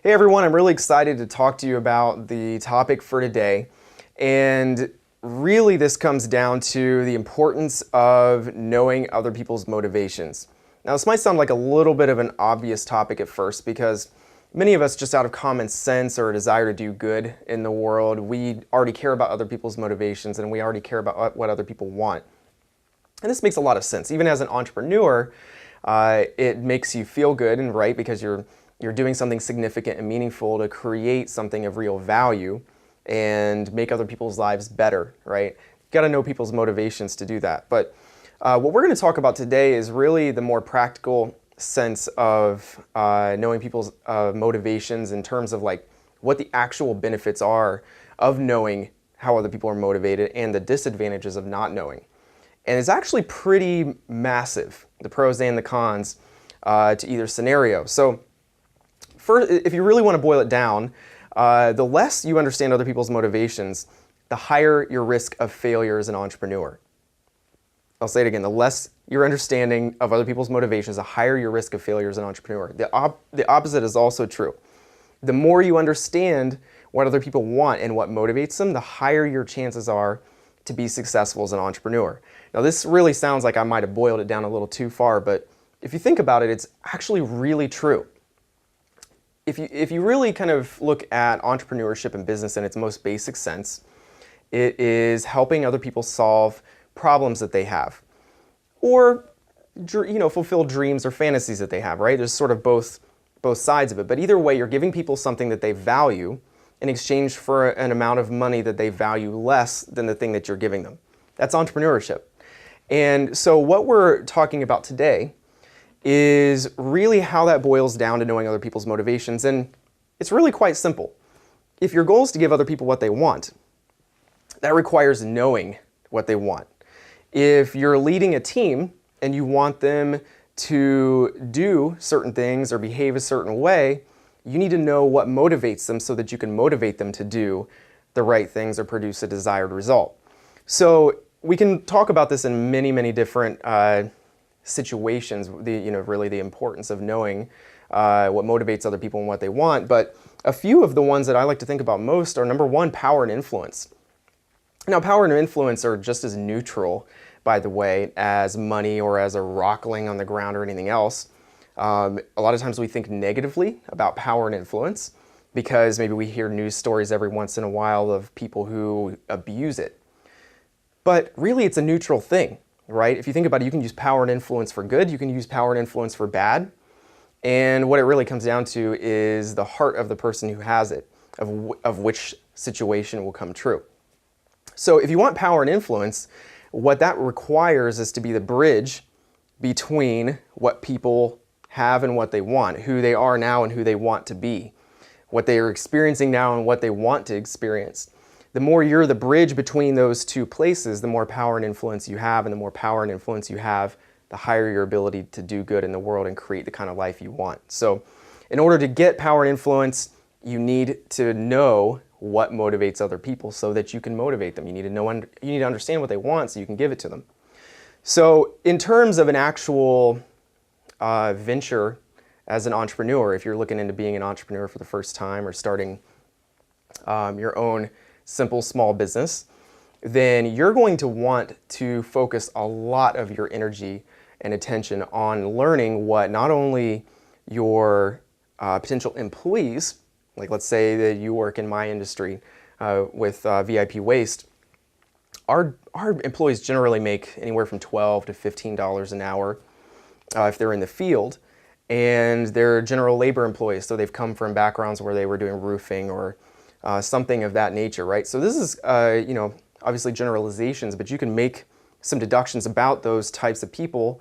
Hey everyone, I'm really excited to talk to you about the topic for today. And really this comes down to the importance of knowing other people's motivations. Now this might sound like a little bit of an obvious topic at first because many of us, just out of common sense or a desire to do good in the world, we already care about other people's motivations and we already care about what other people want. And this makes a lot of sense. Even as an entrepreneur, it makes you feel good and right because you're doing something significant and meaningful to create something of real value and make other people's lives better, right? You've got to know people's motivations to do that. But what we're going to talk about today is really the more practical sense of knowing people's motivations in terms of like what the actual benefits are of knowing how other people are motivated and the disadvantages of not knowing. And it's actually pretty massive, the pros and the cons to either scenario. So first, if you really want to boil it down, the less you understand other people's motivations, the higher your risk of failure as an entrepreneur. I'll say it again, the less your understanding of other people's motivations, the higher your risk of failure as an entrepreneur. The opposite is also true. The more you understand what other people want and what motivates them, the higher your chances are to be successful as an entrepreneur. Now this really sounds like I might have boiled it down a little too far, but if you think about it, it's actually really true. If you really kind of look at entrepreneurship and business in its most basic sense, it is helping other people solve problems that they have or fulfill dreams or fantasies that they have, right? There's sort of both sides of it, but either way, you're giving people something that they value in exchange for an amount of money that they value less than the thing that you're giving them. That's entrepreneurship. And so what we're talking about today is really how that boils down to knowing other people's motivations. And it's really quite simple. If your goal is to give other people what they want, that requires knowing what they want. If you're leading a team and you want them to do certain things or behave a certain way, you need to know what motivates them so that you can motivate them to do the right things or produce a desired result. So we can talk about this in many, many different situations, really the importance of knowing what motivates other people and what they want. But a few of the ones that I like to think about most are, number one, power and influence. Now, power and influence are just as neutral, by the way, as money or as a rock laying on the ground or anything else. A lot of times we think negatively about power and influence because maybe we hear news stories every once in a while of people who abuse it. But really, it's a neutral thing. Right? If you think about it, you can use power and influence for good, you can use power and influence for bad. And what it really comes down to is the heart of the person who has it, of which situation will come true. So if you want power and influence, what that requires is to be the bridge between what people have and what they want, who they are now and who they want to be, what they are experiencing now and what they want to experience. The more you're the bridge between those two places, the more power and influence you have, and the more power and influence you have, the higher your ability to do good in the world and create the kind of life you want. So in order to get power and influence, you need to know what motivates other people so that you can motivate them. You need to understand what they want so you can give it to them. So in terms of an actual venture as an entrepreneur, if you're looking into being an entrepreneur for the first time or starting your own simple small business, then you're going to want to focus a lot of your energy and attention on learning what not only your potential employees, like let's say that you work in my industry with VIP Waste, our employees generally make anywhere from $12 to $15 an hour if they're in the field, and they're general labor employees, so they've come from backgrounds where they were doing roofing or something of that nature, right? So this is, obviously generalizations, but you can make some deductions about those types of people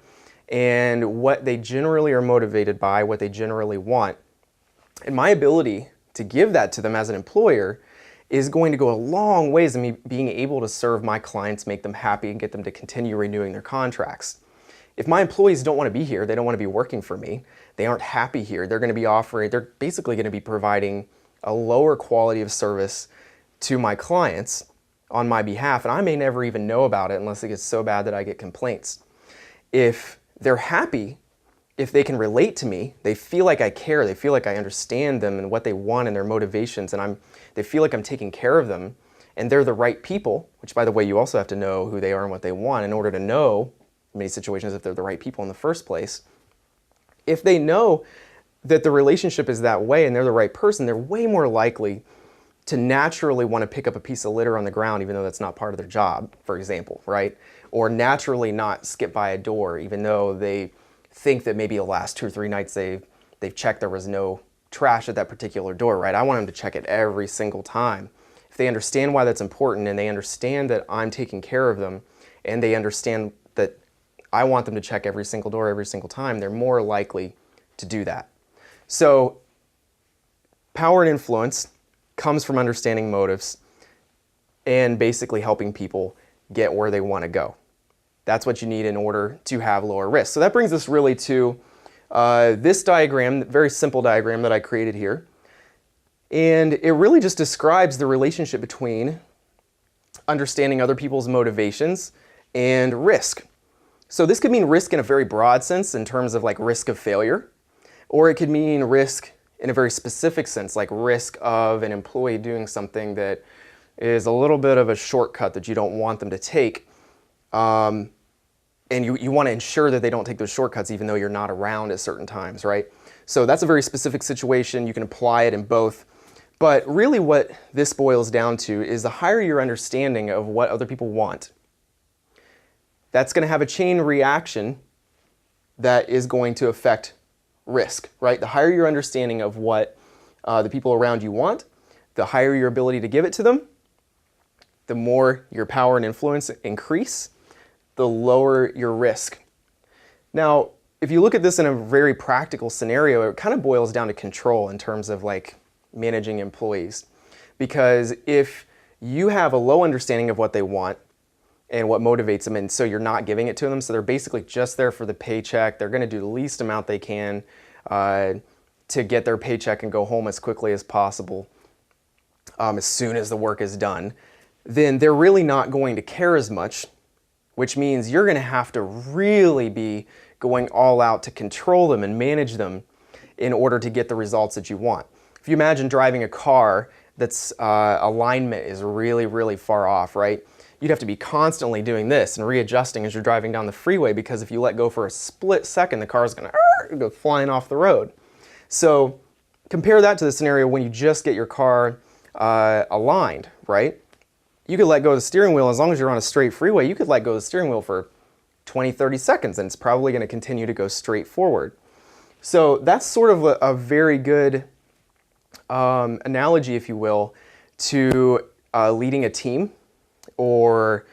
and what they generally are motivated by, what they generally want. And my ability to give that to them as an employer is going to go a long ways in me being able to serve my clients, make them happy, and get them to continue renewing their contracts. If my employees don't want to be here, they don't want to be working for me, they aren't happy here, they're basically going to be providing a lower quality of service to my clients on my behalf, and I may never even know about it unless it gets so bad that I get complaints. If they're happy if they can relate to me, they feel like I care, they feel like I understand them and what they want and their motivations, and they feel like I'm taking care of them, and they're the right people, which, by the way, you also have to know who they are and what they want in order to know, in many situations, if they're the right people in the first place. If they know that the relationship is that way and they're the right person, they're way more likely to naturally want to pick up a piece of litter on the ground, even though that's not part of their job, for example, right? Or naturally not skip by a door, even though they think that maybe the last 2 or 3 nights they've checked there was no trash at that particular door, right? I want them to check it every single time. If they understand why that's important and they understand that I'm taking care of them and they understand that I want them to check every single door every single time, they're more likely to do that. So power and influence comes from understanding motives and basically helping people get where they want to go. That's what you need in order to have lower risk. So that brings us really to this diagram, very simple diagram that I created here. And it really just describes the relationship between understanding other people's motivations and risk. So this could mean risk in a very broad sense in terms of like risk of failure, or it could mean risk in a very specific sense, like risk of an employee doing something that is a little bit of a shortcut that you don't want them to take. And you want to ensure that they don't take those shortcuts even though you're not around at certain times, right? So that's a very specific situation. You can apply it in both. But really what this boils down to is the higher your understanding of what other people want, that's going to have a chain reaction that is going to affect risk, right? The higher your understanding of what the people around you want, the higher your ability to give it to them, the more your power and influence increase, the lower your risk. Now, if you look at this in a very practical scenario, it kind of boils down to control in terms of like managing employees. Because if you have a low understanding of what they want and what motivates them, and so you're not giving it to them, so they're basically just there for the paycheck, they're going to do the least amount they can to get their paycheck and go home as quickly as possible, as soon as the work is done, then they're really not going to care as much, which means you're going to have to really be going all out to control them and manage them in order to get the results that you want. If you imagine driving a car that's alignment is really, really far off, right? You'd have to be constantly doing this and readjusting as you're driving down the freeway, because if you let go for a split second, the car's going to go flying off the road. So compare that to the scenario when you just get your car aligned, right? You could let go of the steering wheel as long as you're on a straight freeway. You could let go of the steering wheel for 20, 30 seconds, and it's probably going to continue to go straight forward. So that's sort of a very good analogy, if you will, to leading a team, or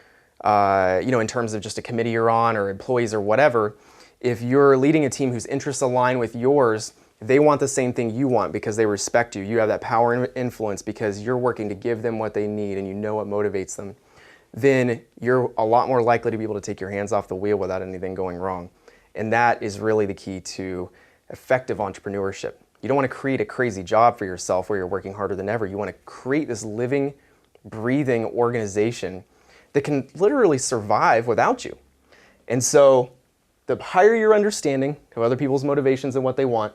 in terms of just a committee you're on or employees or whatever. If you're leading a team whose interests align with yours, they want the same thing you want because they respect you. You have that power and influence because you're working to give them what they need and you know what motivates them. Then you're a lot more likely to be able to take your hands off the wheel without anything going wrong. And that is really the key to effective entrepreneurship. You don't want to create a crazy job for yourself where you're working harder than ever. You want to create this living, breathing organization that can literally survive without you. And so the higher your understanding of other people's motivations and what they want,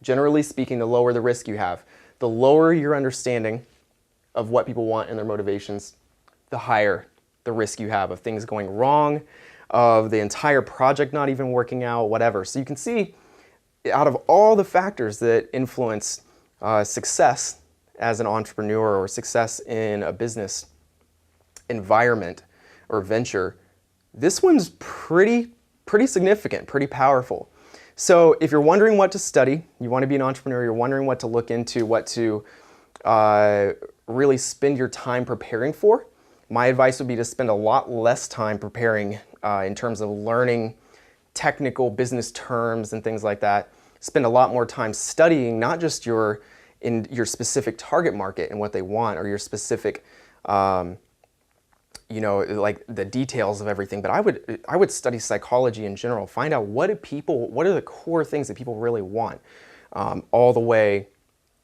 generally speaking, the lower the risk you have. The lower your understanding of what people want and their motivations, the higher the risk you have of things going wrong, of the entire project not even working out, whatever. So you can see, out of all the factors that influence success as an entrepreneur or success in a business environment or venture, this one's pretty significant, pretty powerful. So if you're wondering what to study, you want to be an entrepreneur, you're wondering what to look into, what to really spend your time preparing for, my advice would be to spend a lot less time preparing in terms of learning technical business terms and things like that. Spend a lot more time studying not just your specific target market and what they want, or your specific like the details of everything, but I would study psychology in general, find out what are the core things that people really want, all the way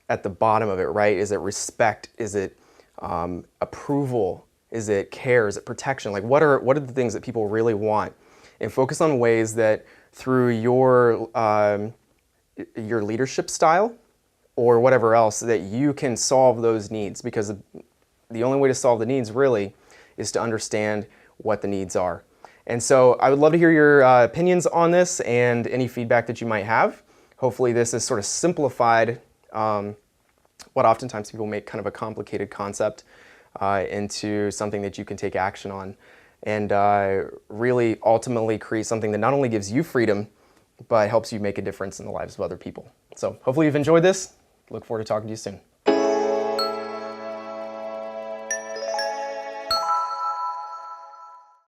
at the bottom of it, right? Is it respect? Is it approval? Is it care? Is it protection? Like what are the things that people really want? And focus on ways that through your leadership style or whatever else, that you can solve those needs, because the only way to solve the needs really is to understand what the needs are. And so I would love to hear your opinions on this and any feedback that you might have. Hopefully this has sort of simplified what oftentimes people make kind of a complicated concept into something that you can take action on, and really ultimately create something that not only gives you freedom, but helps you make a difference in the lives of other people. So hopefully you've enjoyed this. Look forward to talking to you soon.